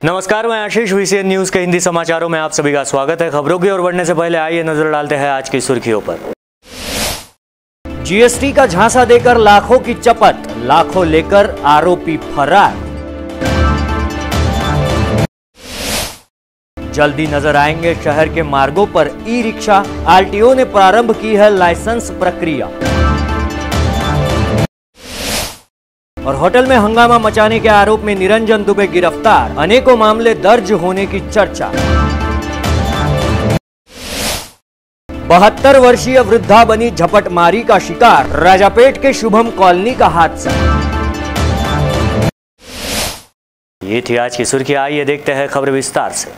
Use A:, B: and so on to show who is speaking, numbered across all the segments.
A: नमस्कार, मैं आशीष। VCN news के हिंदी समाचारों में आप सभी का स्वागत है। खबरों की ओर बढ़ने से पहले आइए नजर डालते हैं आज की सुर्खियों पर। जीएसटी का झांसा देकर लाखों की चपत, लाखों लेकर आरोपी फरार। जल्दी नजर आएंगे शहर के मार्गों पर ई रिक्शा, आरटीओ ने प्रारंभ की है लाइसेंस प्रक्रिया। और होटल में हंगामा मचाने के आरोप में निरंजन दुबे गिरफ्तार, अनेकों मामले दर्ज होने की चर्चा। 72 वर्षीय वृद्धा बनी झपटमारी का शिकार, राजापेट के शुभम कॉलोनी का हादसा। ये थी आज की सुर्खी। आइए देखते हैं खबर विस्तार से।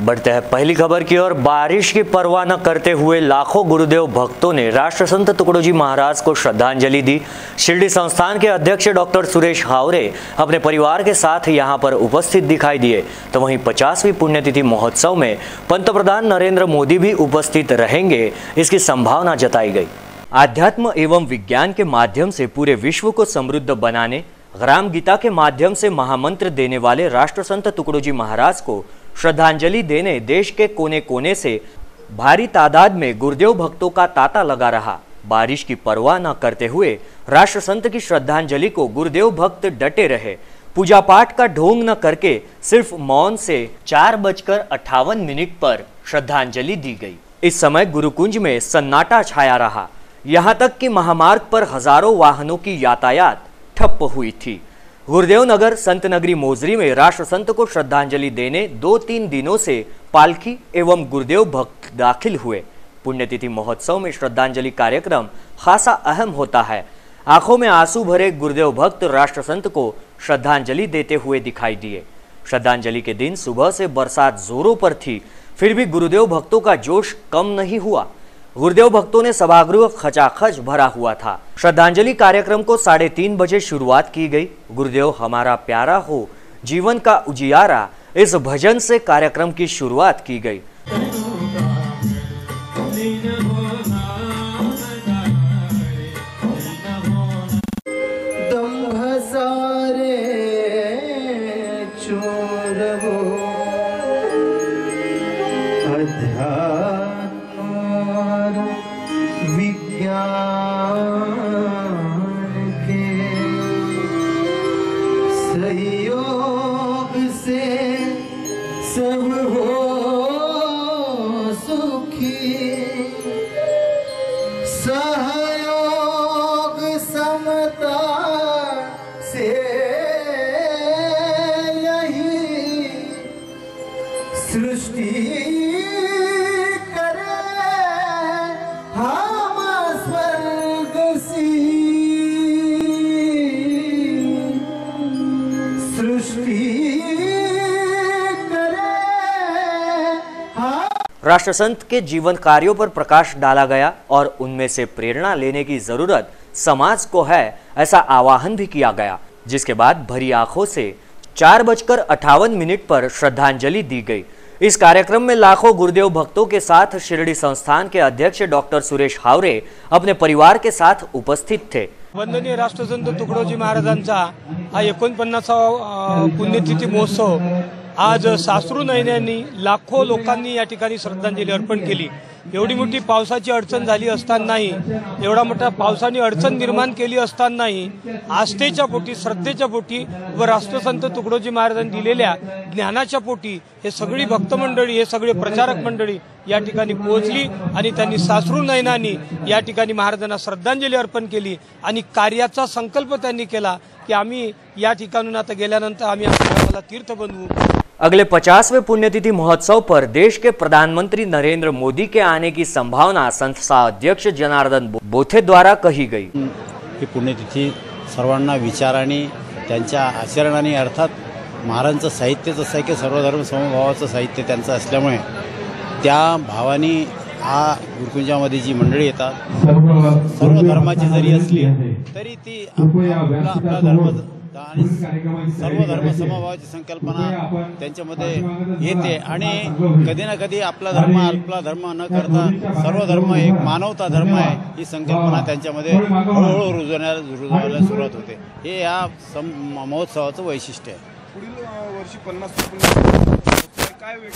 A: बढ़ते हैं पहली खबर की ओर। बारिश की परवाह न करते हुए लाखों गुरुदेव भक्तों ने राष्ट्रसंत तुकडोजी महाराज को श्रद्धांजलि दी। शिरडी संस्थान के अध्यक्ष डॉक्टर सुरेश हावरे अपने परिवार के साथ यहां पर उपस्थित दिखाई दिए, तो वहीं 50वीं पुण्यतिथि महोत्सव में पंतप्रधान नरेंद्र मोदी भी उपस्थित रहेंगे, इसकी संभावना जताई गई। आध्यात्म एवं विज्ञान के माध्यम से पूरे विश्व को समृद्ध बनाने, ग्राम गीता के माध्यम से महामंत्र देने वाले राष्ट्रसंत तुकडोजी महाराज को श्रद्धांजलि देने देश के कोने कोने से भारी तादाद में गुरुदेव भक्तों का तांता लगा रहा। बारिश की परवाह न करते हुए राष्ट्रसंत की श्रद्धांजलि को गुरुदेव भक्त डटे रहे। पूजा पाठ का ढोंग न करके सिर्फ मौन से 4:58 पर श्रद्धांजलि दी गई। इस समय गुरुकुंज में सन्नाटा छाया रहा। यहाँ तक कि महामार्ग पर हजारों वाहनों की यातायात ठप्प हुई थी। गुरुदेव नगर संत नगरी मोजरी में राष्ट्रसंत को श्रद्धांजलि देने 2-3 दिनों से पालकी एवं गुरुदेव भक्त दाखिल हुए। पुण्यतिथि महोत्सव में श्रद्धांजलि कार्यक्रम खासा अहम होता है। आंखों में आंसू भरे गुरुदेव भक्त राष्ट्रसंत को श्रद्धांजलि देते हुए दिखाई दिए। श्रद्धांजलि के दिन सुबह से बरसात जोरों पर थी, फिर भी गुरुदेव भक्तों का जोश कम नहीं हुआ। गुरुदेव भक्तों ने सभागृह खचाखच भरा हुआ था। श्रद्धांजलि कार्यक्रम को 3:30 बजे शुरुआत की गई। गुरुदेव हमारा प्यारा हो, जीवन का उजियारा, इस भजन से कार्यक्रम की शुरुआत की गई।
B: सहयोग से सब हो सुखी, सहयोग समता से यही सृष्टि करे हम स्वर्ग सी
A: राष्ट्रसंत के जीवन कार्यों पर प्रकाश डाला गया और उनमें से प्रेरणा लेने की जरूरत समाज को है, ऐसा आह्वान भी किया गया। जिसके बाद भरी आंखों से 4:58 पर श्रद्धांजलि दी गई। इस कार्यक्रम में लाखों गुरुदेव भक्तों के साथ शिरडी संस्थान के अध्यक्ष डॉक्टर सुरेश हावरे अपने परिवार के साथ उपस्थित थे।
C: वंदनीय राष्ट्रसंत तुकडोजी महाराजांचा हा 49वा पुण्यतिथी महोत्सव आज साश्रू नयनांनी लाखो लोकांनी या ठिकाणी श्रद्धांजली अर्पण केली। एवढी मोठी पावसाची अडचण झाली असतानाही, एवढा मोठा पावसाने अडचण निर्माण केली असतानाही आस्थेच्या पोटी, श्रद्धेच्या पोटी व राष्ट्रसंत तुकडोजी महाराजांनी दिलेल्या ज्ञानाच्या पोटी हे सगळी भक्त मंडळी, हे सगळे प्रचारक मंडळी या ठिकाणी पोहोचली आणि त्यांनी साश्रू नयनांनी या ठिकाणी महाराजांना श्रद्धांजली अर्पण केली आणि कार्याचा संकल्प त्यांनी केला की आम्ही या ठिकाणून आता गेल्यानंतर आम्ही आपल्याला तीर्थ बनवू।
A: अगले 50वें पुण्यतिथि महोत्सव पर देश के प्रधानमंत्री नरेंद्र मोदी के आने की संभावना संस्था अध्यक्ष जनार्दन बोथे द्वारा कही गई।
D: ही पुण्यतिथी सर्वांना विचाराने, त्यांच्या आचरणाने, अर्थात महाराजांचं साहित्यच असं आहे की सर्वधर्म समभावाचं साहित्य त्यांचं असल्यामुळे त्या भावाने हा गुरुकुंजामध्ये जी मंडळी येतात, सर्व धर्माची जरी असली तरी ती आपला धर्म आणि सर्व धर्म समभावाची संकल्पना त्यांच्यामध्ये येते आणि कधी ना कधी आपला धर्म न करता सर्व धर्म एक मानवता धर्म आहे ही संकल्पना त्यांच्यामध्ये हळूहळू रुजवायला सुरुवात होते। हे या महोत्सवाचं वैशिष्ट्य आहे।
E: पुढील वर्षी 50 काय वेळ?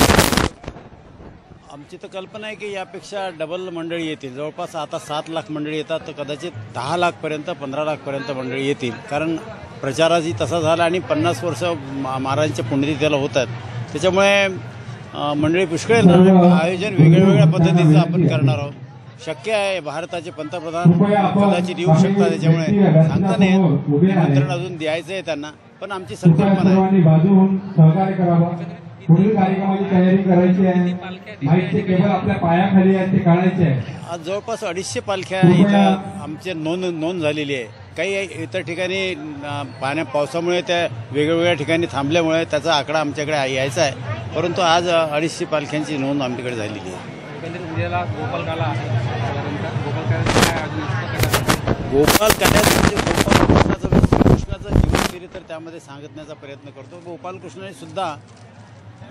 D: आमची तर कल्पना आहे की यापेक्षा डबल मंडळी येतील. जवळपास आता 7 लाख मंडळी येतात, तर कदाचित 10 लाखपर्यंत 15 लाखपर्यंत मंडळी येतील. कारण प्रचाराची तसा झाला आणि 50 वर्ष महाराजांच्या पुण्यतिथीला होतात, त्याच्यामुळे मंडळी पुष्कळ आयोजन वेगवेगळ्या पद्धतीचं आपण करणार आहोत. शक्य आहे भारताचे पंतप्रधान कदाचित येऊ शकतात, त्याच्यामुळे सांगता नाही निमंत्रण अजून द्यायचं आहे त्यांना, पण आमची संकल्पना आहे.
F: पुढील कार्यक्रमाची तयारी करायची आहे. माईकचे केबल आपल्या पायाखाली आहेत, ते काढायचे आहे.
D: आज जवळपास 250 पालख्या इथं आमची नोंद झालेली आहे. काही इतर ठिकाणी पावसामुळे त्या वेगवेगळ्या ठिकाणी थांबल्यामुळे त्याचा आकडा आमच्याकडे यायचा आहे, परंतु आज 250 पालख्यांची नोंद आमच्याकडे झालेली आहे. गोपाल कृष्णाचं जीवनशैली तर त्यामध्ये सांगण्याचा प्रयत्न करतो. गोपाल कृष्णाने सुद्धा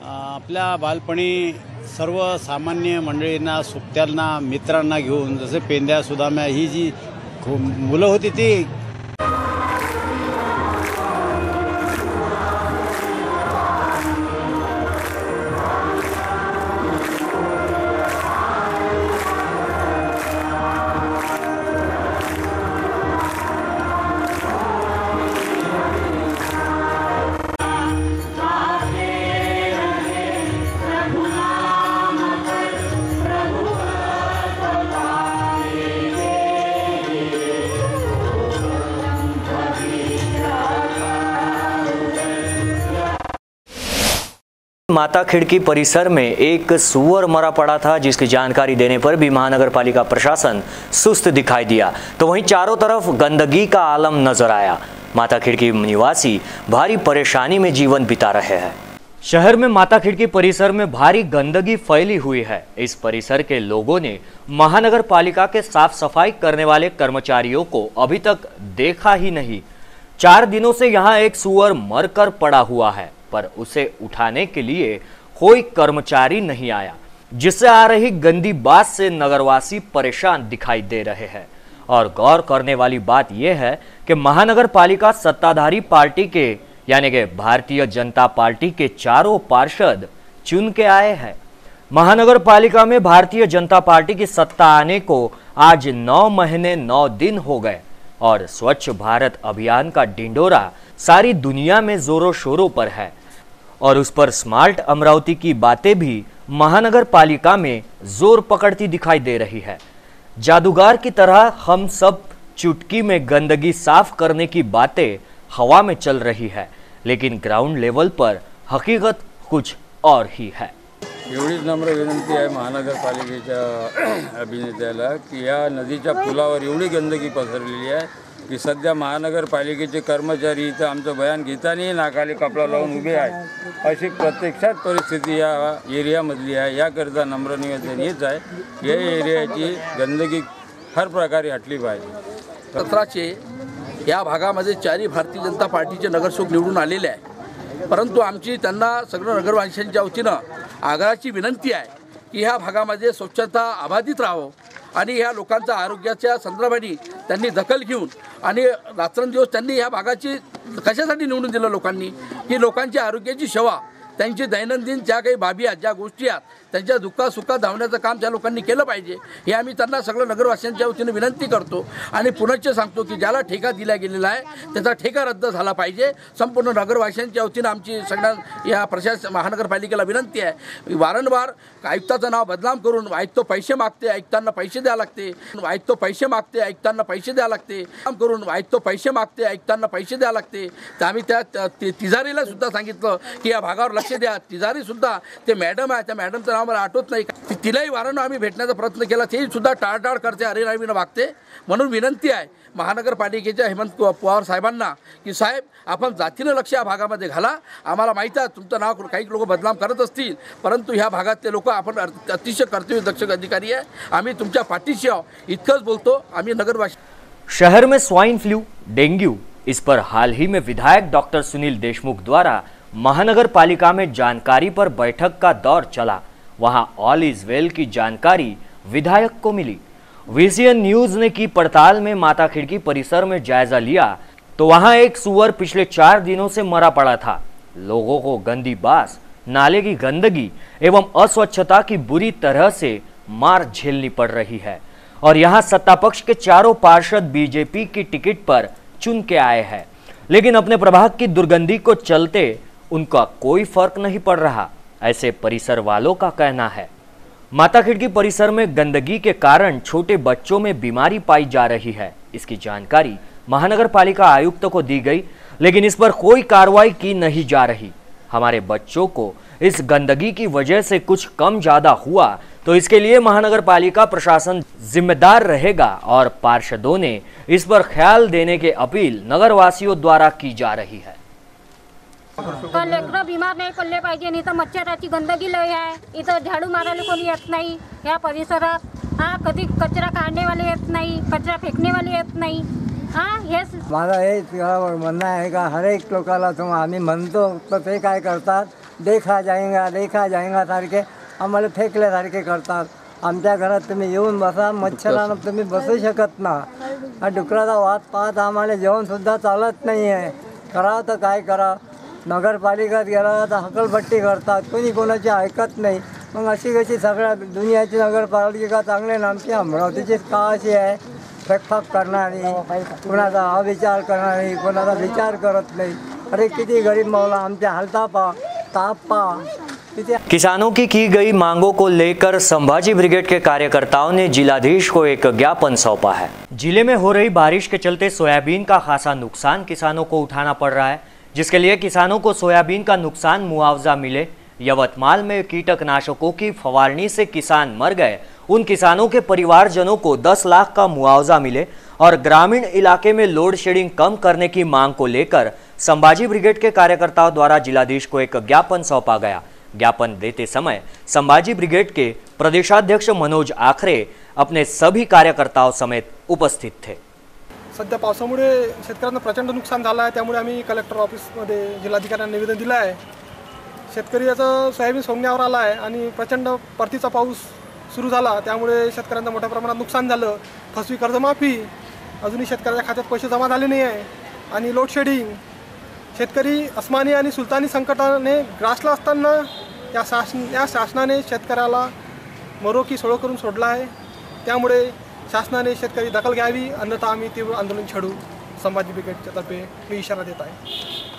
D: आपल्या बालपणी सर्वसामान्य मंडळींना, सुट्ट्यांना, मित्रांना घेऊन, जसे पेंद्या, सुदाम्या ही जी मुलं होती ती
A: माता खिड़की परिसर में एक सुअर मरा पड़ा था, जिसकी जानकारी देने पर भी महानगर पालिका प्रशासन सुस्त दिखाई दिया, तो वहीं चारों तरफ गंदगी का आलम नजर आया। माता खिड़की निवासी भारी परेशानी में जीवन बिता रहे हैं। शहर में माता खिड़की परिसर में भारी गंदगी फैली हुई है। इस परिसर के लोगों ने महानगर पालिका के साफ सफाई करने वाले कर्मचारियों को अभी तक देखा ही नहीं। 4 दिनों से यहाँ एक सुअर मरकर पड़ा हुआ है, पर उसे उठाने के लिए कोई कर्मचारी नहीं आया, जिससे आ रही गंदी बात से नगरवासी परेशान दिखाई दे रहे हैं। और गौर करने वाली बात यह है कि महानगर पालिका सत्ताधारी पार्टी के यानी कि भारतीय जनता पार्टी के चारों पार्षद चुन के आए हैं। महानगर पालिका में भारतीय जनता पार्टी की सत्ता आने को आज 9 महीने 9 दिन हो गए और स्वच्छ भारत अभियान का ढिंडोरा सारी दुनिया में जोरों शोरों पर है और उस पर स्मार्ट अमरावती की बातें भी महानगर पालिका में जोर पकड़ती दिखाई दे रही है। जादूगर की तरह हम सब चुटकी में गंदगी साफ करने की बातें हवा में चल रही है, लेकिन ग्राउंड लेवल पर हकीकत कुछ और ही है।
G: एवढीच नम्र विनंती आहे महानगरपालिकेच्या अभिनेत्याला की या नदीच्या पुलावर एवढी गंदगी पसरलेली आहे की सध्या महानगरपालिकेचे कर्मचारी इथं आमचं बयान घेतानाही नाकाली कपडा लावून उभे आहेत। अशी प्रत्यक्षात परिस्थिती या एरियामधली आहे। याकरिता नम्र निवेदन हेच आहे, या एरियाची गंदगी हर प्रकारे हटली पाहिजे।
H: कचराचे या भागामध्ये 4 भारतीय जनता पार्टीचे नगरसेवक निवडून आलेले आहे, परंतु आमची त्यांना सगळं नगरवासियांच्या वतीनं आग्रहाची विनंती आहे की ह्या भागामध्ये स्वच्छता अबाधित राहावं आणि ह्या लोकांच्या आरोग्याच्या संदर्भाने त्यांनी दखल घेऊन आणि रात्रंदिवस त्यांनी ह्या भागाची कशासाठी निवडून दिलं लोकांनी की लोकांच्या आरोग्याची सेवा, त्यांची दैनंदिन ज्या काही बाबी आहेत, ज्या गोष्टी आहेत, त्यांच्या दुःखासुखात धावण्याचं काम त्या लोकांनी केलं पाहिजे। हे आम्ही त्यांना सगळं नगरवासियांच्या वतीने विनंती करतो आणि पुनश्च सांगतो की ज्याला ठेका दिला गेलेला आहे त्याचा ठेका रद्द झाला पाहिजे। संपूर्ण नगरवासियांच्या वतीने आमची सगळ्या या प्रशासन महानगरपालिकेला विनंती आहे। वारंवार आयुक्ताचं नाव बदनाम करून आयुक्त पैसे मागते, आयुक्तांना पैसे द्यावे लागते, आयुक्त पैसे मागते, आयुक्तांना पैसे द्यावे लागते, काम करून आयुक्त पैसे मागते, आयुक्तांना पैसे द्यावे लागते। तर आम्ही त्या तिजारीला सुद्धा सांगितलं की या भागावर लक्ष द्या। तिजारी सुद्धा ते मॅडम आहे, त्या मॅडमचं नाव मला आठवत नाही, तिलाही वारंवार आम्ही भेटण्याचा प्रयत्न केला, ते सुद्धा टाळटाळ करते, अरेरावीनं वागते। म्हणून विनंती आहे महानगरपालिकेच्या हेमंत पवार साहेबांना की साहेब आपण जातीनं लक्ष या भागामध्ये घाला। आम्हाला माहिती आहे तुमचं नाव काही लोक बदनाम करत असतील, परंतु ह्या भागातले लोक आपण अतिशय कर्तव्यदक्ष अधिकारी आहे, आम्ही तुमच्या पाठीशी आहोत, इतकंच बोलतो आम्ही नगरवासी।
A: शहर में स्वाइन फ्लू, डेंगू, इस पर हाल ही में विधायक डॉक्टर सुनील देशमुख द्वारा महानगर पालिका में जानकारी पर बैठक का दौर चला। वहां ऑल इज वेल की जानकारी विधायक को मिली। विजन न्यूज ने की पड़ताल में माता खिड़की परिसर में जायजा लिया तो वहां एक सुअर पिछले 4 दिनों से मरा पड़ा था। लोगों को गंदी बास, नाले की गंदगी एवं अस्वच्छता की बुरी तरह से मार झेलनी पड़ रही है और यहाँ सत्ता पक्ष के चारों पार्षद बीजेपी की टिकट पर चुन के आए हैं, लेकिन अपने प्रभाग की दुर्गंधी को चलते उनका कोई फर्क नहीं पड़ रहा, ऐसे परिसर वालों का कहना है। माता खिड़की परिसर में गंदगी के कारण छोटे बच्चों में बीमारी पाई जा रही है। इसकी जानकारी महानगर पालिका आयुक्त को दी गई, लेकिन इस पर कोई कार्रवाई की नहीं जा रही। हमारे बच्चों को इस गंदगी की वजह से कुछ कम ज्यादा हुआ तो इसके लिए महानगर पालिका प्रशासन जिम्मेदार रहेगा और पार्षदों ने इस पर ख्याल देने की अपील नगर वासियों द्वारा की जा रही है।
I: लेकरं बीमार नाही पडले पाहिजे, नाही तर मच्छराची गंदगी लय आहे। इथं झाडू मारायला कोणी येत नाही या परिसरात। कधी कचरा काढणेवाले येत नाही, कचरा फेकणेवाले येत नाही। हेच
B: माझा हेच म्हणणं आहे का हर एक लोकाला आम्ही म्हणतो तर ते काय करतात, देखा जाएगा सारखे आम्हाला फेकल्यासारखे करतात। आमच्या घरात तुम्ही येऊन बसा, मच्छरानं तुम्ही बसू शकत ना। हा डुकराचा वाद पाहत आम्हाला जेवणसुद्धा चालत नाही आहे। करावं तर काय करा, नगरपालिकेत गेला तर हकलपट्टी करतात, कोणी कोणाची ऐकत नाही। मग अशी कशी सगळ्या दुनियाची नगरपालिका चांगली ना, आमची अमरावतीची का अशी आहे, फेकफाक करणारी, कोणाचा अविचार करणारी, कोणाचा विचार करत नहीं। अरे किती गरीब मौला आमचे हालता पा ताप पा।
A: किसानों की गई मांगों को लेकर संभाजी ब्रिगेड के कार्यकर्ताओं ने जिलाधीश को एक ज्ञापन सौंपा है। जिले में हो रही बारिश के चलते सोयाबीन का खासा नुकसान किसानों को उठाना पड़ रहा है, जिसके लिए किसानों को सोयाबीन का नुकसान मुआवजा मिले। यवतमाल में कीटनाशकों की फवारनी से किसान मर गए, उन किसानों के परिवारजनों को 10 लाख का मुआवजा मिले और ग्रामीण इलाके में लोड शेडिंग कम करने की मांग को लेकर संभाजी ब्रिगेड के कार्यकर्ताओं द्वारा जिलाधीश को एक ज्ञापन सौंपा गया। ज्ञापन देते समय संभाजी ब्रिगेड के प्रदेशाध्यक्ष मनोज आखरे अपने सभी कार्यकर्ताओं समेत उपस्थित थे।
C: सध्या पावसामुळे शेतकऱ्यांना प्रचंड नुकसान झालं आहे, त्यामुळे आम्ही कलेक्टर ऑफिसमध्ये जिल्हाधिकाऱ्यांना निवेदन दिलं आहे। शेतकरी याचं सोयाबीन सोंगण्यावर आला आहे आणि प्रचंड परतीचा पाऊस सुरू झाला, त्यामुळे शेतकऱ्यांना मोठ्या प्रमाणात नुकसान झालं। फसवी कर्जमाफी अजूनही शेतकऱ्याच्या खात्यात पैसे जमा झाले नाही आहे आणि लोड शेडिंग, शेतकरी अस्मानी आणि सुलतानी संकटाने ग्रासला असताना या शासनाने शेतकऱ्याला मरो की सोळो करून सोडला आहे। त्यामुळे शासनाने शेतकरी दखल घ्यावी, अन्यथा आम्ही तीव्र आंदोलन छेडू। संभाजी ब्रिगेडच्या तर्फे मी इशारा देता है।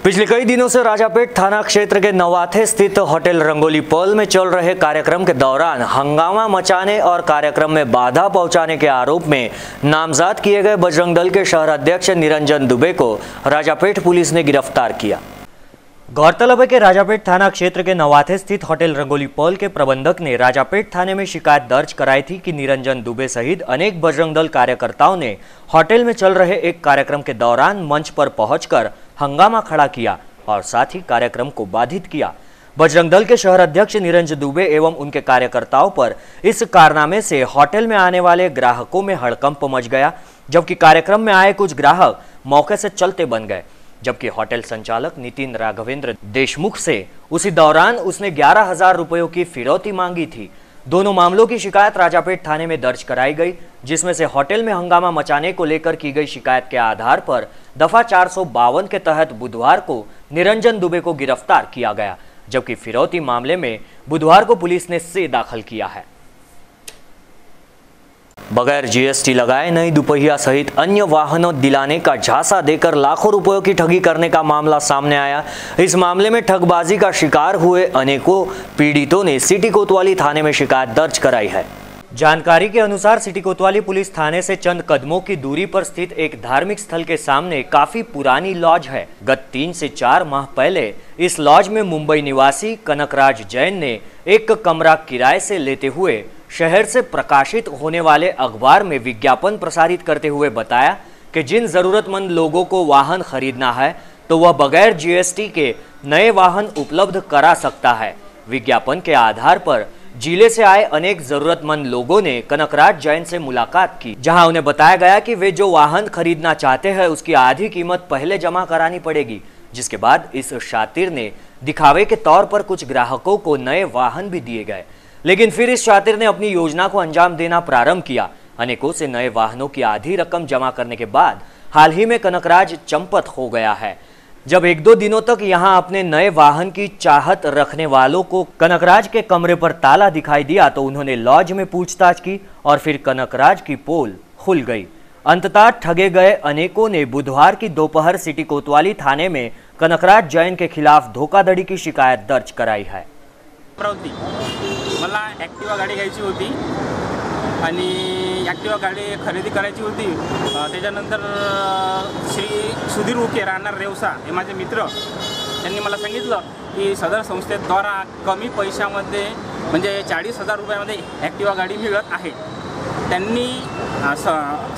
A: पिछले कई दिनों से राजापेट थाना क्षेत्र के नवाथे स्थित होटल रंगोली पर्ल में चल रहे कार्यक्रम के दौरान हंगामा मचाने और कार्यक्रम में बाधा पहुंचाने के आरोप में नामजद किए गए बजरंग दल के शहर अध्यक्ष निरंजन दुबे को राजापेट पुलिस ने गिरफ्तार किया। गौरतलब है कि राजापेट थाना क्षेत्र के नवाथे स्थित होटल रंगोली पर्ल के प्रबंधक ने राजापेट थाने में शिकायत दर्ज कराई थी कि निरंजन दुबे सहित अनेक बजरंग दल कार्यकर्ताओं ने होटल में चल रहे एक कार्यक्रम के दौरान मंच पर पहुंचकर हंगामा खड़ा किया और साथ ही कार्यक्रम को बाधित किया। बजरंग दल के शहर अध्यक्ष निरंजन दुबे एवं उनके कार्यकर्ताओं पर इस कारनामे से होटल में आने वाले ग्राहकों में हड़कंप मच गया, जबकि कार्यक्रम में आए कुछ ग्राहक मौके से चलते बन गए। जबकि होटल संचालक नितिन राघवेंद्र देशमुख से उसी दौरान उसने 11,000 रुपयों की फिरौती मांगी थी। दोनों मामलों की शिकायत राजापेट थाने में दर्ज कराई गई, जिसमें से होटल में हंगामा मचाने को लेकर की गई शिकायत के आधार पर दफा 452 के तहत बुधवार को निरंजन दुबे को गिरफ्तार किया गया, जबकि फिरौती मामले में बुधवार को पुलिस ने से दाखिल किया है। बगैर जीएसटी लगाए नई दुपहिया सहित अन्य वाहनों दिलाने का झांसा देकर लाखों रुपयों की ठगी करने का मामला सामने आया। इस मामले में ठगबाजी का शिकार हुए अनेकों पीड़ितों ने सिटी कोतवाली थाने में शिकायत दर्ज कराई है। जानकारी के अनुसार सिटी कोतवाली पुलिस थाने से चंद कदमों की दूरी पर स्थित एक धार्मिक स्थल के सामने काफी पुरानी लॉज है। गत 3 से 4 माह पहले इस लॉज में मुंबई निवासी कनकराज जैन ने एक कमरा किराए से लेते हुए शहर से प्रकाशित होने वाले अखबार में विज्ञापन प्रसारित करते हुए बताया कि जिन जरूरतमंद लोगों को वाहन खरीदना है तो वह बगैर जीएसटी के नए वाहन उपलब्ध करा सकता है। विज्ञापन के आधार पर जिले से आए अनेक जरूरतमंद लोगों ने कनकराज जैन से मुलाकात की, जहां उन्हें बताया गया कि वे जो वाहन खरीदना चाहते हैं उसकी आधी कीमत पहले जमा करानी पड़ेगी, जिसके बाद इस शातिर ने दिखावे के तौर पर कुछ ग्राहकों को नए वाहन भी दिए गए। लेकिन फिर इस शातिर ने अपनी योजना को अंजाम देना प्रारंभ किया। अनेकों से नए वाहनों की आधी रकम जमा करने के बाद हाल ही में कनकराज चंपत हो गया है। जब एक दो दिनों तक यहां अपने नए वाहन की चाहत रखने वालों को कनकराज के कमरे पर ताला दिखाई दिया तो उन्होंने लॉज में पूछताछ की और फिर कनकराज की पोल खुल गई। अंततः ठगे गए अनेकों ने बुधवार की दोपहर सिटी कोतवाली थाने में कनकराज जैन के खिलाफ धोखाधड़ी की शिकायत दर्ज कराई है।
J: मला ॲक्टिवा गाडी घ्यायची होती आणि ॲक्टिवा गाडी खरेदी करायची होती। त्याच्यानंतर श्री सुधीर उके राहणार रेवसा हे माझे मित्र त्यांनी मला सांगितलं की सदर संस्थेद्वारा कमी पैशामध्ये म्हणजे 40,000 रुपयामध्ये ॲक्टिवा गाडी मिळत आहे। त्यांनी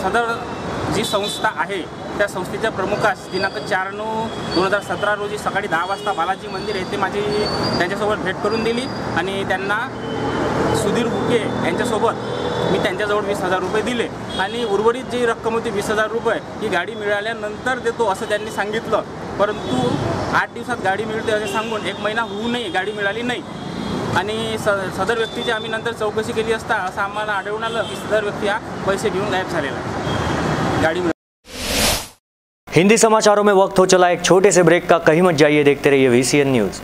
J: सदर जी संस्था आहे त्या संस्थेच्या प्रमुखास दिनांक 4/9/2017 रोजी सकाळी 10 वाजता बालाजी मंदिर येथे माझी त्यांच्यासोबत भेट करून दिली आणि त्यांना सुधीर बुके यांच्यासोबत मी त्यांच्याजवळ 20,000 रुपये दिले आणि उर्वरित जी रक्कम होती 20,000 रुपये ही गाडी मिळाल्यानंतर देतो असं त्यांनी सांगितलं। परंतु 8 दिवसात गाडी मिळते असे सांगून 1 महिना होऊनही गाडी मिळाली नाही आणि सदर व्यक्तीची आम्ही नंतर चौकशी केली असता असं आम्हाला आढळून आलं की सदर व्यक्ती हा पैसे घेऊन गायब झालेला आहे। गाडी
A: हिंदी समाचारों में वक्त हो चला एक छोटे से ब्रेक का। कहीं मत जाइए, देखते रहिए VCN न्यूज।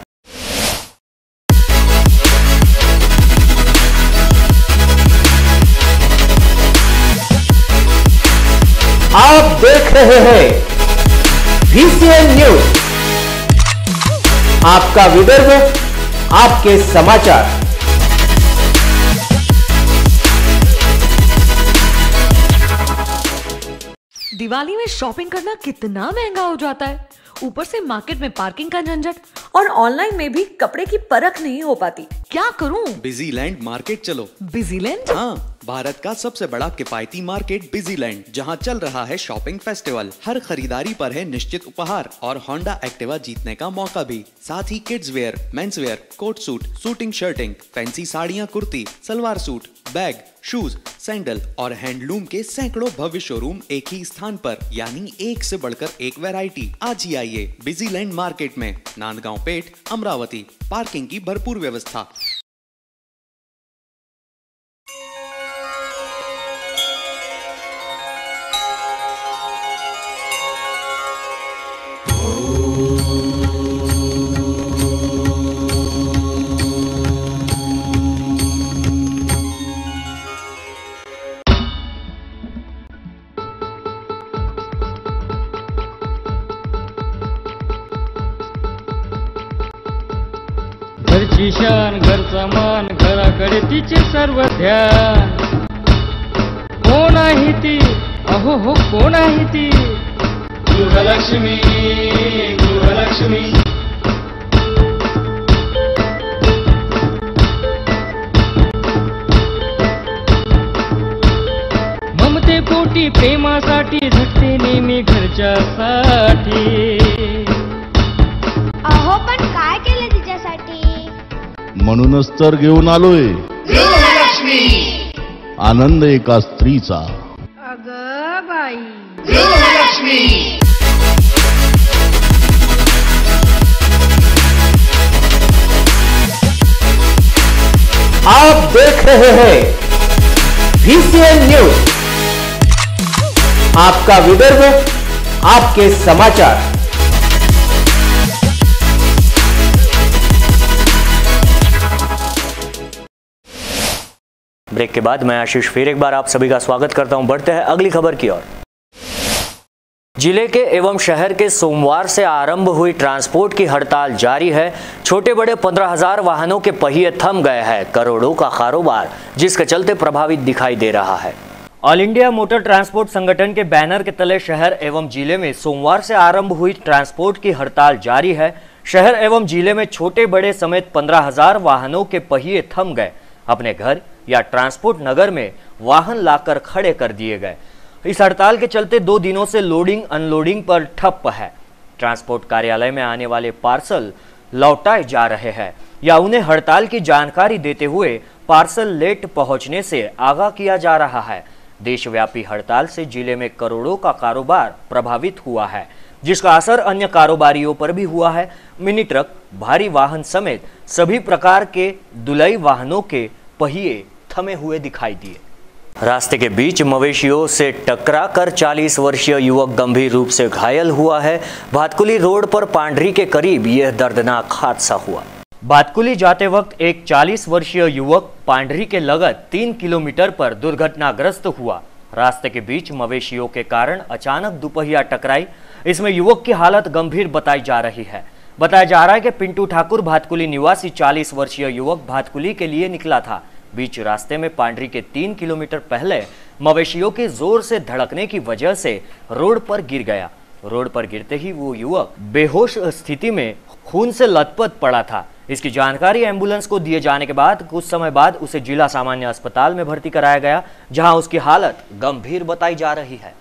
A: आप देख रहे हैं VCN न्यूज, आपका विदर्भ, आपके समाचार।
K: दिवाली में शॉपिंग करना कितना महंगा हो जाता है, ऊपर से मार्केट में पार्किंग का झंझट और ऑनलाइन में भी कपड़े की परख नहीं हो पाती। क्या करूं?
L: बिजीलैंड मार्केट चलो।
K: बिजीलैंड?
L: हाँ, भारत का सबसे बड़ा किफायती मार्केट बिजीलैंड, जहाँ चल रहा है शॉपिंग फेस्टिवल। हर खरीदारी पर है निश्चित उपहार और होंडा एक्टिवा जीतने का मौका भी। साथ ही kids wear, men's wear, coat suit, suiting shirting, fancy साड़ियाँ, kurti, salwar suit, bag, shoes, sandal और हैंडलूम के सैकड़ों भव्य शोरूम एक ही स्थान पर, यानी एक से बढ़कर एक वैरायटी। आज ही आइए बिजीलैंड मार्केट में, नांदगांव पेठ, अमरावती। पार्किंग की भरपूर व्यवस्था।
M: घरची शान, घरचा मान, घराकडे तिचे सर्व ध्यान। कोण आहे ती? अहो हो, कोण आहे ती? गृहलक्ष्मी, गृहलक्ष्मी। ममते पोटी प्रेमासाठी झटते नेहमी घरच्यासाठी।
N: अहो पण काय केले तिच्यासाठी?
O: म्हणूनच तर घेऊन आलोय
N: गृहलक्ष्मी।
O: आनंद एका स्त्रीचा।
N: अगं बाई, गृहलक्ष्मी।
A: आप देख रहे हैं VCN न्यूज, आपका विदर्भ, आपके समाचार। ब्रेक के बाद मैं आशीष फिर एक बार आप सभी का स्वागत करता हूं। बढ़ते हैं अगली खबर की ओर। जिले के एवं शहर के सोमवार से आरंभ हुई ट्रांसपोर्ट की हड़ताल जारी है। छोटे बड़े 15,000 वाहनों के पहिए थम गए हैं। करोड़ों का कारोबार जिसके चलते प्रभावित दिखाई दे रहा है। ऑल इंडिया मोटर ट्रांसपोर्ट संगठन के बैनर के तले शहर एवं जिले में सोमवार से आरंभ हुई ट्रांसपोर्ट की हड़ताल जारी है। शहर एवं जिले में छोटे बड़े समेत 15,000 वाहनों के पहिए थम गए। अपने घर या ट्रांसपोर्ट नगर में वाहन लाकर खड़े कर दिए गए। इस हड़ताल के चलते 2 दिनों से लोडिंग अनलोडिंग पर ठप्प है। ट्रांसपोर्ट कार्यालय में आने वाले पार्सल लौटाए जा रहे हैं या उन्हें हड़ताल की जानकारी देते हुए पार्सल लेट पहुंचने से आगाह किया जा रहा है। देशव्यापी हड़ताल से जिले में करोड़ों का कारोबार प्रभावित हुआ है, जिसका असर अन्य कारोबारियों पर भी हुआ है। मिनी ट्रक, भारी वाहन समेत सभी प्रकार के दुलाई वाहनों के पहिए थमे हुए दिखाई दिए। रास्ते के बीच मवेशियों से टकराकर 40 वर्षीय युवक गंभीर रूप से घायल हुआ है। भातकुली रोड पर पांडरी के करीब यह दर्दनाक हादसा हुआ। भातकुली जाते वक्त एक 40 वर्षीय युवक पांडरी के लगत 3 किलोमीटर पर दुर्घटनाग्रस्त हुआ। रास्ते के बीच मवेशियों के कारण अचानक दुपहिया टकराई। इसमें युवक की हालत गंभीर बताई जा रही है। बताया जा रहा है कि पिंटू ठाकुर भातकुली निवासी 40 वर्षीय युवक भातकुली के लिए निकला था। बीच रास्ते में पांडरी के 3 किलोमीटर पहले मवेशियों के जोर से धड़कने की वजह से रोड पर गिर गया। रोड पर गिरते ही वो युवक बेहोश स्थिति में खून से लथपथ पड़ा था। इसकी जानकारी एम्बुलेंस को दिए जाने के बाद कुछ समय बाद उसे जिला सामान्य अस्पताल में भर्ती कराया गया, जहां उसकी हालत गंभीर बताई जा रही है।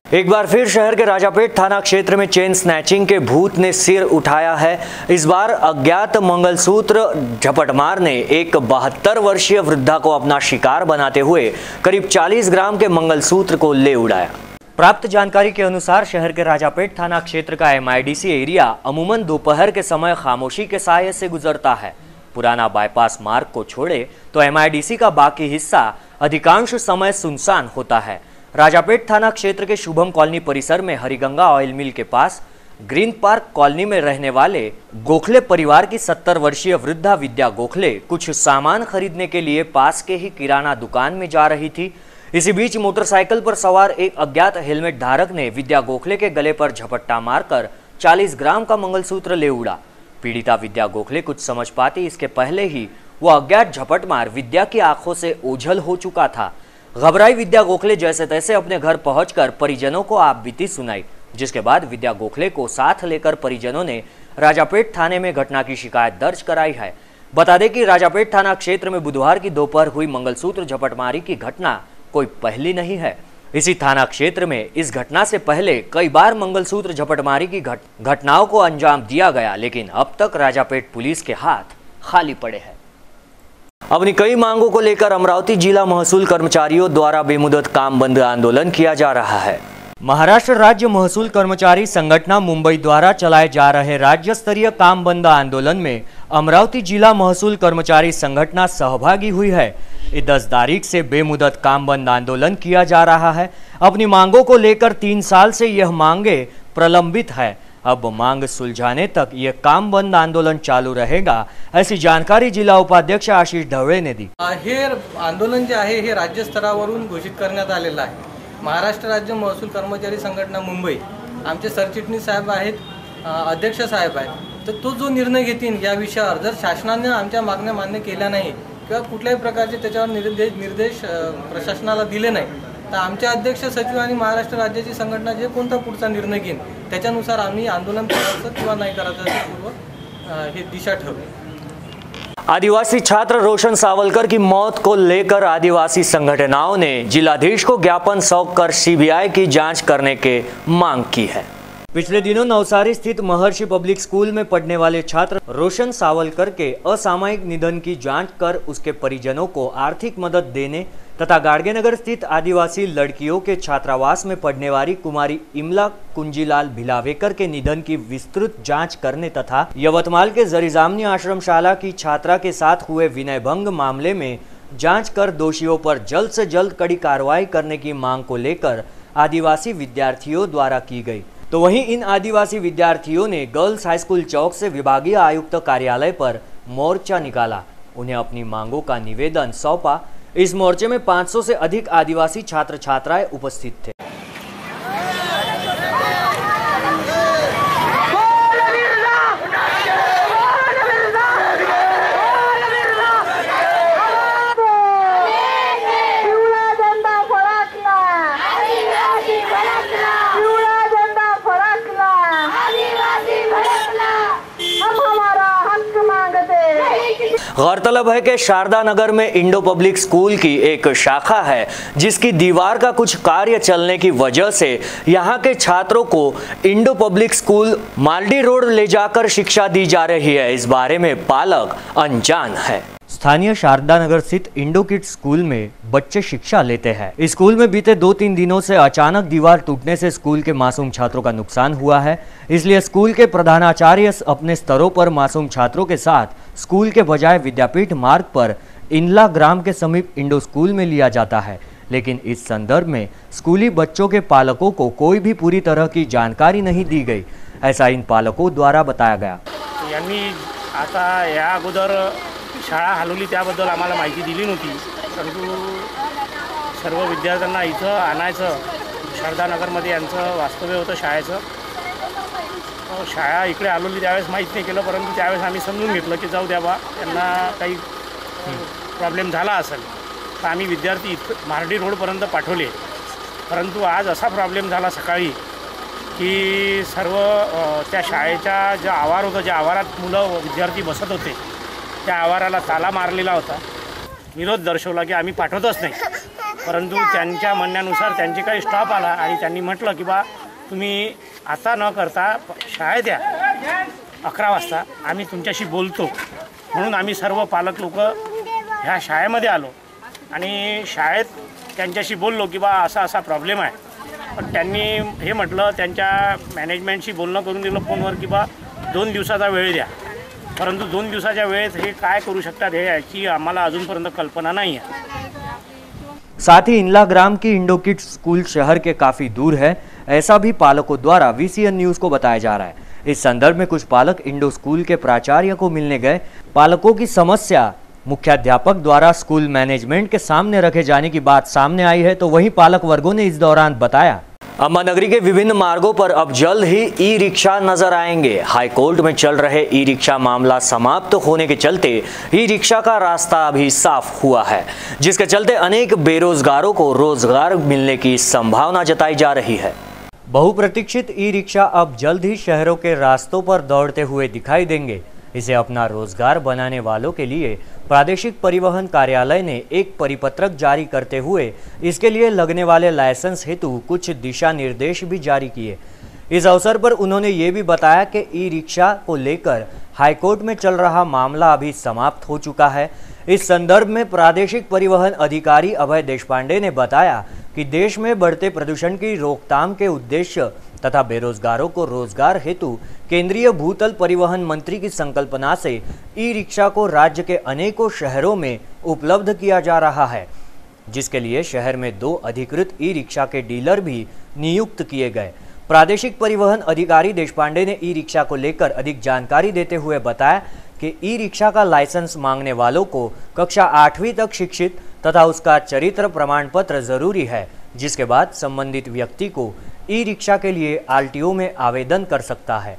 A: एक बार फिर शहर के राजापेट थाना क्षेत्र में चेन स्नैचिंग के भूत ने सिर उठाया है। इस बार अज्ञात मंगलसूत्र झपटमार ने एक 72 वर्षीय वृद्धा को अपना शिकार बनाते हुए करीब 40 ग्राम के मंगलसूत्र को ले उड़ाया। प्राप्त जानकारी के अनुसार शहर के राजापेट थाना क्षेत्र का MIDC एरिया अमूमन दोपहर के समय खामोशी के साये से गुजरता है। पुराना बाईपास मार्ग को छोड़े तो MIDC का बाकी हिस्सा अधिकांश समय सुनसान होता है। राजापेट थाना क्षेत्र के शुभम कॉलोनी परिसर में हरिगंगा ऑयल मिल के पास ग्रीन पार्क कॉलोनी में रहने वाले गोखले परिवार की 70 वर्षीय वृद्धा विद्या गोखले कुछ सामान खरीदने के लिए पास के ही किराना दुकान में जा रही थी। इसी बीच मोटरसाइकिल पर सवार एक अज्ञात हेलमेट धारक ने विद्या गोखले के गले पर झपट्टा मारकर 40 ग्राम का मंगलसूत्र ले उड़ा। पीड़िता विद्या गोखले कुछ समझ पाती इसके पहले ही वो अज्ञात झपटमार विद्या की आंखों से ओझल हो चुका था। घबराई विद्या गोखले जैसे तैसे अपने घर पहुंचकर परिजनों को आप बीती सुनाई, जिसके बाद विद्या गोखले को साथ लेकर परिजनों ने राजापेट थाने में घटना की शिकायत दर्ज कराई है। बता दें कि राजापेट थाना क्षेत्र में बुधवार की दोपहर हुई मंगलसूत्र झपटमारी की घटना कोई पहली नहीं है। इसी थाना क्षेत्र में इस घटना से पहले कई बार मंगलसूत्र झपटमारी की घटनाओं को अंजाम दिया गया, लेकिन अब तक राजापेट पुलिस के हाथ खाली पड़े हैं। अपनी कई मांगों को लेकर अमरावती जिला महसूल कर्मचारियों द्वारा बेमुदत काम बंद आंदोलन किया जा रहा है। महाराष्ट्र राज्य महसूल कर्मचारी संगठन मुंबई द्वारा चलाए जा रहे राज्य स्तरीय काम बंद आंदोलन में अमरावती जिला महसूल कर्मचारी संगठन सहभागी हुई है। 10 तारीख से बेमुदत काम बंद आंदोलन किया जा रहा है। अपनी मांगों को लेकर 3 साल से यह मांगे प्रलंबित है। अब मांग सुलझाने तक यह काम बंद आंदोलन चालू रहेगा, ऐसी जानकारी जिला उपाध्यक्ष आशीष ढवळे ने दी।
P: हे आंदोलन जे आहे हे राज्य स्तरावरून घोषित करण्यात आलेलं आहे। महाराष्ट्र राज्य महसूल कर्मचारी संघटना मुंबई आमचे सरचिटणीस साहेब आहेत, अध्यक्ष साहेब आहेत। तर तो जो निर्णय घेतील या विषयावर जर शासनाने आमच्या मागण्या मान्य केल्या नाही किंवा कुठल्याही प्रकारचे त्याच्यावर निर्देश प्रशासनाला दिले नाही तर आमचे अध्यक्ष सचिव आणि महाराष्ट्र राज्याची संघटना जे कोणता पुढचा निर्णय घेईल त्याच्यानुसार आम्ही आंदोलन करायचं किंवा नाही करायचं हे दिशा ठरवू।
A: आदिवासी छात्र रोशन सावलकर की मौत को लेकर आदिवासी संगठनों ने जिलाधीश को ज्ञापन सौंपकर CBI की जांच करने की मांग की है। पिछले दिनों नवसारी स्थित महर्षि पब्लिक स्कूल में पढ़ने वाले छात्र रोशन सावलकर के असामयिक निधन की जांच कर उसके परिजनों को आर्थिक मदद देने तथा गाड़गेनगर स्थित आदिवासी लड़कियों के छात्रावास में पढ़ने वाली कुमारी इमला कुंजीलाल भिलावेकर के निधन की विस्तृत जांच करने तथा यवतमाल के जरीजामनी आश्रमशाला की छात्रा के साथ हुए विनय भंग मामले में जांच कर दोषियों पर जल्द से जल्द कड़ी कार्रवाई करने की मांग को लेकर आदिवासी विद्यार्थियों द्वारा की गई। तो वहीं इन आदिवासी विद्यार्थियों ने गर्ल्स हाई स्कूल चौक से विभागीय आयुक्त कार्यालय पर मोर्चा निकाला। उन्हें अपनी मांगों का निवेदन सौंपा। इस मोर्चे में 500 से अधिक आदिवासी छात्र छात्राएं उपस्थित थे। गौरतलब है कि शारदा नगर में इंडो पब्लिक स्कूल की एक शाखा है, जिसकी दीवार का कुछ कार्य चलने की वजह से यहां के छात्रों को Indo public school Maldi road ले जाकर शिक्षा दी जा रही है। इस बारे में पालक अनजान है। स्थानीय शारदा नगर स्थित इंडो किड्स स्कूल में बच्चे शिक्षा लेते हैं। इस स्कूल में बीते 2-3 दिनों से अचानक दीवार टूटने से स्कूल के मासूम छात्रों का नुकसान हुआ है। इसलिए स्कूल के प्रधानाचार्य अपने स्तरों पर मासूम छात्रों के साथ स्कूल के बजाय विद्यापीठ मार्ग पर इनला ग्राम के समीप इंडो स्कूल में लिया जाता है। लेकिन इस संदर्भ में स्कूली बच्चों के पालकों को कोई भी पूरी तरह की जानकारी नहीं दी गई, ऐसा इन पालकों द्वारा बताया गया।
J: यांनी आता या अगोदर शाळा हलवली त्याबद्दल आम्हाला माहिती दिली नव्हती, परंतु सर्व विद्यार्थ्यांना इथं आणायचं, शारदानगरमध्ये यांचं वास्तव्य होतं शाळेचं। शाळा इकडे हलवली त्यावेळेस माहीत नाही केलं, परंतु त्यावेळेस आम्ही समजून घेतलं की जाऊ द्या बा, त्यांना काही प्रॉब्लेम झाला असेल तर आम्ही विद्यार्थी इथं मार्डी रोडपर्यंत पाठवले। परंतु आज असा प्रॉब्लेम झाला सकाळी की सर्व त्या शाळेच्या ज्या आवार होतं, ज्या आवारात मुलं विद्यार्थी बसत होते त्या आवाराला ताला मारलेला होता। विरोध दर्शवला की आम्ही पाठवतच नाही, परंतु त्यांच्या म्हणण्यानुसार त्यांचे काही स्टाफ आला आणि त्यांनी म्हटलं की बा तुम्ही आता न करता शाळेत या, 11 वाजता आम्ही तुमच्याशी बोलतो। म्हणून आम्ही सर्व पालक लोक ह्या शाळेमध्ये आलो आणि शाळेत त्यांच्याशी बोललो की बा असा असा प्रॉब्लेम आहे। पण त्यांनी हे म्हटलं, त्यांच्या मॅनेजमेंटशी बोलणं करून दिलं फोनवर की बा 2 दिवसाचा वेळ द्या, परंतु 2 दिवसाच्या वेळेत हे काय करू शकतात हे याची आम्हाला अजूनपर्यंत कल्पना नाही है।
A: साथ ही इंला ग्राम की इंडो किड्स स्कूल शहर के काफी दूर है, ऐसा भी पालकों द्वारा VCN न्यूज को बताया जा रहा है। इस संदर्भ में कुछ पालक इंडो स्कूल के प्राचार्य को मिलने गए। पालकों की समस्या मुख्याध्यापक द्वारा स्कूल मैनेजमेंट के सामने रखे जाने की बात सामने आई है, तो वहीं पालक वर्गों ने इस दौरान बताया। अम्बा नगरी के विभिन्न मार्गों पर अब जल्द ही ई रिक्शा नजर आएंगे। हाई कोर्ट में चल रहे ई रिक्शा मामला समाप्त होने के चलते ई रिक्शा का रास्ता अभी साफ हुआ है, जिसके चलते अनेक बेरोजगारों को रोजगार मिलने की संभावना जताई जा रही है। बहुप्रतीक्षित ई रिक्शा अब जल्द ही शहरों के रास्तों पर दौड़ते हुए दिखाई देंगे। इसे अपना रोजगार बनाने वालों के लिए प्रादेशिक परिवहन कार्यालय ने एक परिपत्रक जारी करते हुए इसके लिए लगने वाले लाइसेंस हेतु कुछ दिशा निर्देश भी जारी किए। इस अवसर पर उन्होंने ये भी बताया कि ई रिक्शा को लेकर हाईकोर्ट में चल रहा मामला अभी समाप्त हो चुका है। इस संदर्भ में प्रादेशिक परिवहन अधिकारी अभय देशपांडे ने बताया कि देश में बढ़ते प्रदूषण की रोकथाम के उद्देश्य तथा बेरोजगारों को रोजगार हेतु केंद्रीय भूतल परिवहन मंत्री की संकल्पना से ई रिक्शा को राज्य के अनेकों शहरों में उपलब्ध किया जा रहा है, जिसके लिए शहर में 2 अधिकृत ई रिक्शा के डीलर भी नियुक्त किए गए। प्रादेशिक परिवहन अधिकारी देशपांडे ने ई रिक्शा को लेकर अधिक जानकारी देते हुए बताया कि ई रिक्शा का लाइसेंस मांगने वालों को कक्षा 8वीं तक शिक्षित तथा उसका चरित्र प्रमाण पत्र जरूरी है, जिसके बाद संबंधित व्यक्ति को ई रिक्शा के लिए RTO में आवेदन कर सकता है।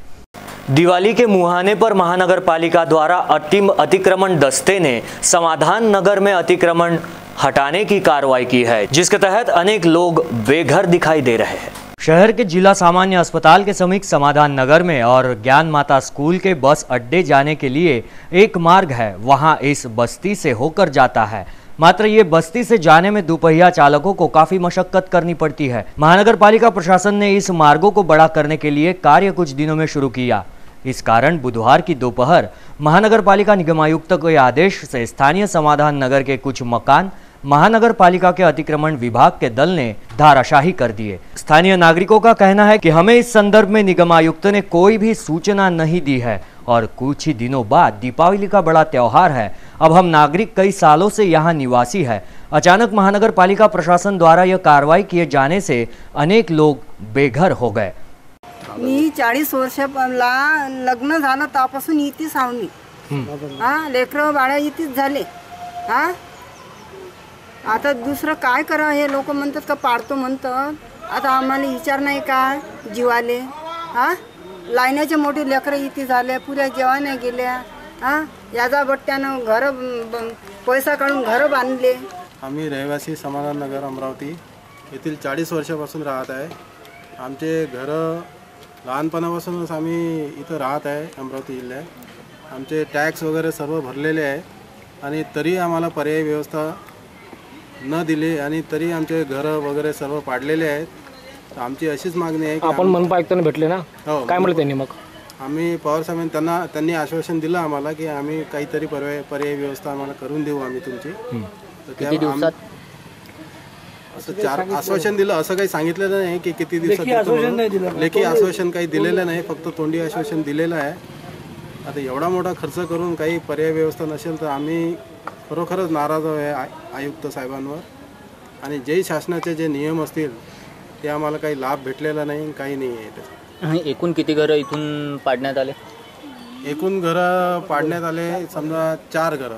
A: दिवाली के मुहाने पर महानगर पालिका द्वारा अतिक्रमण दस्ते ने समाधान नगर में अतिक्रमण हटाने की कार्रवाई की है, जिसके तहत अनेक लोग बेघर दिखाई दे रहे हैं। शहर के जिला सामान्य अस्पताल के समीप समाधान नगर में और ज्ञान माता स्कूल के बस अड्डे जाने के लिए एक मार्ग है, वहां इस बस्ती से होकर जाता है। मात्र ये बस्ती से जाने में दुपहिया चालकों को काफी मशक्कत करनी पड़ती है। महानगर पालिका प्रशासन ने इस मार्गों को बड़ा करने के लिए कार्य कुछ दिनों में शुरू किया। इस कारण बुधवार की दोपहर महानगर पालिका निगमायुक्त के आदेश से स्थानीय समाधान नगर के कुछ मकान महानगर पालिका के अतिक्रमण विभाग के दल ने धाराशाही कर दिए। स्थानीय नागरिकों का कहना है कि हमें इस संदर्भ में निगमायुक्त ने कोई भी सूचना नहीं दी है और कुछ ही दिनों बाद दीपावली का बड़ा त्योहार है। अब हम नागरिक कई सालों से यहाँ निवासी है। अचानक महानगर पालिका प्रशासन द्वारा यह कार्रवाई किए जाने से अनेक लोग बेघर हो गए।
Q: मी 40 वर्ष लग्न झालं त्यापासून इथेच आम्ही लेकरं बाळा इथेच झाले। आता दुसरं काय करा, हे लोक म्हणतात का पाडतो म्हणतात। आता आम्हाला विचार नाही का जीवाले लाईनाचे मोठे लेकरं इथे झाले, पुऱ्या जेवण गेल्या। याचा बट्ट्यानं घर पैसा काढून घर बांधले।
R: आम्ही रहिवासी समाधान नगर अमरावती येथील 40 वर्षापासून राहत आहे। आमचे घर लहानपणापासूनच आम्ही इथं राहत आहे अमरावती जिल्ह्यात। आमचे टॅक्स वगैरे सर्व भरलेले आहे आणि तरी आम्हाला पर्यायी व्यवस्था न दिली आणि तरी आमचे घर वगैरे सर्व पाडलेले आहेत। आमची अशीच मागणी आहे की
S: आपण मनपा आयुक्तांना भेटले ना, काय म्हटले त्यांनी? मग
R: आम्ही पवार साहेबांनी त्यांनी आश्वासन दिलं आम्हाला की आम्ही काहीतरी पर्यायी व्यवस्था आम्हाला करून देऊ आम्ही तुमची।
S: किती दिवसात
R: असं आश्वासन दिलं, असं काही सांगितलेलं नाही की किती दिवसात। लेखी आश्वासन काही दिलेलं नाही, फक्त तोंडी आश्वासन दिलेलं आहे। आता एवढा मोठा खर्च करून काही पर्यायी व्यवस्था नसेल तर आम्ही खरोखरच नाराज आहे आयुक्त साहेबांवर। आणि जेही शासनाचे जे नियम असतील ते आम्हाला काही लाभ भेटलेला नाही, काही नाही आहे.
S: एकूण किती घरं इथून पाडण्यात आले?
R: एकूण घरं पाडण्यात आले समजा 4 घरं.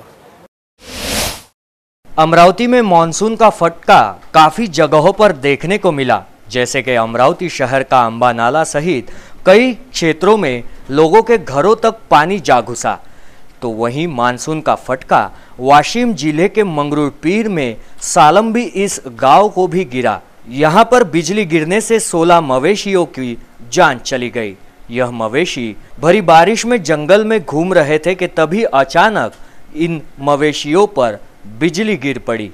A: अमरावती में मानसून का फटका काफी जगहों पर देखने को मिला, जैसे कि अमरावती शहर का अंबा नाला सहित कई क्षेत्रों में लोगों के घरों तक पानी जा घुसा. तो वहीं मानसून का फटका वाशिम जिले के मंगरुळपीर में सालंबी इस गांव को भी गिरा. यहाँ पर बिजली गिरने से 16 मवेशियों की जान चली गई. यह मवेशी भरी बारिश में जंगल में घूम रहे थे कि तभी अचानक इन मवेशियों पर बिजली गिर पड़ी.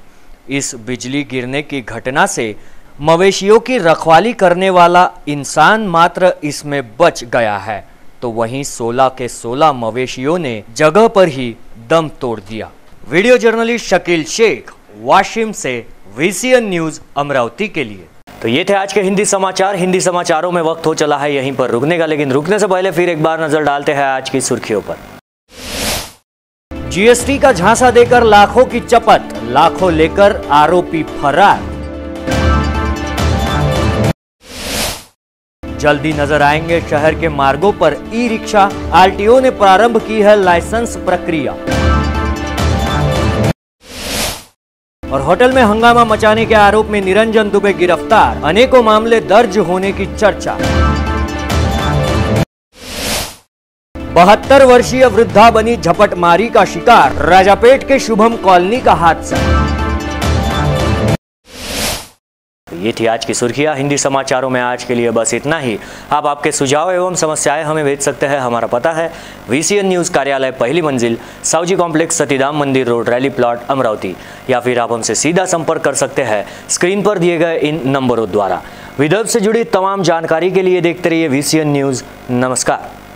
A: इस बिजली गिरने की घटना से मवेशियों की रखवाली करने वाला इंसान मात्र इसमें बच गया है, तो वहीं 16 के 16 मवेशियों ने जगह पर ही दम तोड़ दिया. वीडियो जर्नलिस्ट शकील शेख, वाशिम से VCN न्यूज अमरावती के लिए. तो ये थे आज के हिंदी समाचार. हिंदी समाचारों में वक्त हो चला है यहीं पर रुकने का, लेकिन रुकने से पहले फिर एक बार नजर डालते हैं आज की सुर्खियों पर. GST का झांसा देकर लाखों की चपत, लाखों लेकर आरोपी फरार. जल्दी नजर आएंगे शहर के मार्गों पर ई-रिक्शा. RTO ने प्रारंभ की है लाइसेंस प्रक्रिया. और होटल में हंगामा मचाने के आरोप में निरंजन दुबे गिरफ्तार. अनेकों मामले दर्ज होने की चर्चा. 72 वर्षीय वृद्धा बनी झपटमारी का शिकार. राजापेट के शुभम कॉलोनी का हादसा. ये थी आज की सुर्खियां. हिंदी समाचारों में आज के लिए बस इतना ही. आप आपके सुझाव एवं समस्याएं हमें भेज सकते हैं. हमारा पता है VCN न्यूज़ कार्यालय, पहली मंजिल, सावजी कॉम्प्लेक्स, सतीधाम मंदिर रोड, रैली प्लॉट, अमरावती. या फिर आप हमसे सीधा संपर्क कर सकते हैं स्क्रीन पर दिए गए इन नंबरों द्वारा. विदर्भ से जुड़ी तमाम जानकारी के लिए देखते रहिए VCN न्यूज़. नमस्कार.